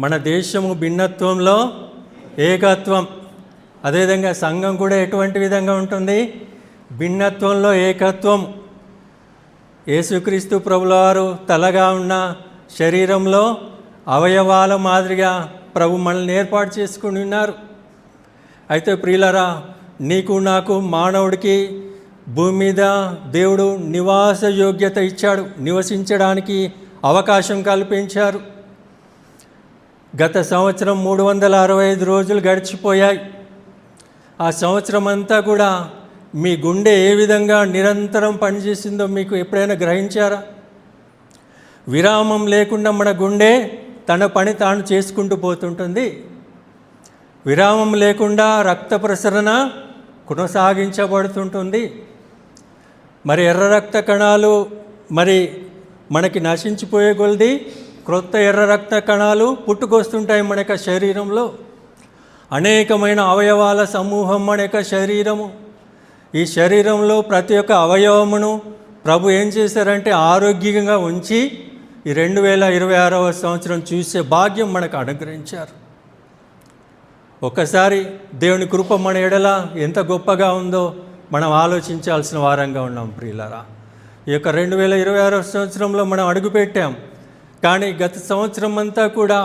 మన దేశము భిన్నత్వంలో ఏకత్వం. అదేవిధంగా సంఘం కూడా ఎటువంటి విధంగా ఉంటుంది? భిన్నత్వంలో ఏకత్వం. యేసుక్రీస్తు ప్రభులవారు తలగా ఉన్న శరీరంలో అవయవాల మాదిరిగా ప్రభు మనల్ని ఏర్పాటు చేసుకుని ఉన్నారు. అయితే ప్రియులరా, నీకు నాకు మానవుడికి భూమి మీద దేవుడు నివాస యోగ్యత ఇచ్చాడు, నివసించడానికి అవకాశం కల్పించారు. గత సంవత్సరం 365 రోజులు గడిచిపోయాయి. ఆ సంవత్సరం అంతా కూడా మీ గుండె ఏ విధంగా నిరంతరం పనిచేసిందో మీకు ఎప్పుడైనా గ్రహించారా? విరామం లేకుండా మన గుండె తన పని తాను చేసుకుంటూ పోతుంటుంది. విరామం లేకుండా రక్త ప్రసరణ కొనసాగించబడుతుంటుంది. మరి ఎర్ర రక్త కణాలు మనకి నశించిపోయే కొలది క్రొత్త ఎర్ర రక్త కణాలు పుట్టుకొస్తుంటాయి. మన యొక్క శరీరంలో అనేకమైన అవయవాల సమూహం మన యొక్క శరీరము. ఈ శరీరంలో ప్రతి ఒక్క అవయవమును ప్రభు ఏం చేశారంటే ఆరోగ్యంగా ఉంచి ఈ 2026వ సంవత్సరం చూసే భాగ్యం మనకు అనుగ్రహించారు. ఒక్కసారి దేవుని కృప మన ఎడల ఎంత గొప్పగా ఉందో మనం ఆలోచించాల్సిన వారంగా ఉన్నాం ప్రియులారా. ఈ యొక్క 2026వ సంవత్సరంలో మనం అడుగుపెట్టాం. కానీ గత సంవత్సరం అంతా కూడా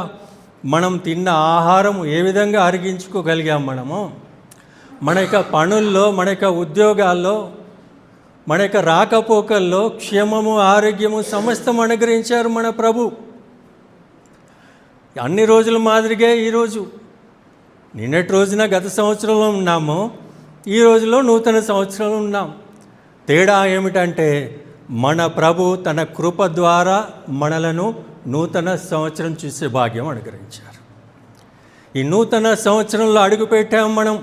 మనం తిన్న ఆహారం ఏ విధంగా అరిగించుకోగలిగాం? మన యొక్క పనుల్లో, మన యొక్క ఉద్యోగాల్లో, మన యొక్క రాకపోకల్లో క్షేమము, ఆరోగ్యము సమస్తం అనుగ్రహించారు మన ప్రభు. అన్ని రోజుల మాదిరిగా ఈరోజు, నిన్నటి రోజున గత సంవత్సరంలో ఉన్నాము, ఈ రోజులో నూతన సంవత్సరంలో ఉన్నాం. తేడా ఏమిటంటే మన ప్రభు తన కృప ద్వారా మనలను నూతన సంవత్సరం చూసే భాగ్యం అనుగ్రహించారు. ఈ నూతన సంవత్సరంలో అడుగుపెట్టాము మనం.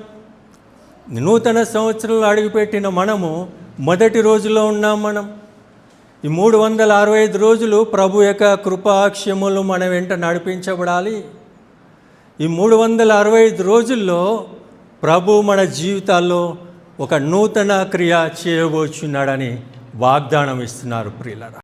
నూతన సంవత్సరంలో అడుగుపెట్టిన మనము మొదటి రోజులో ఉన్నాం. మనం ఈ 365 రోజులు ప్రభు యొక్క కృపాక్షములు మన వెంట నడిపించబడాలి. ఈ 365 రోజుల్లో ప్రభు మన జీవితాల్లో ఒక నూతన క్రియ చేయబోచున్నాడని వాగ్దానం ఇస్తున్నారు ప్రియులారా.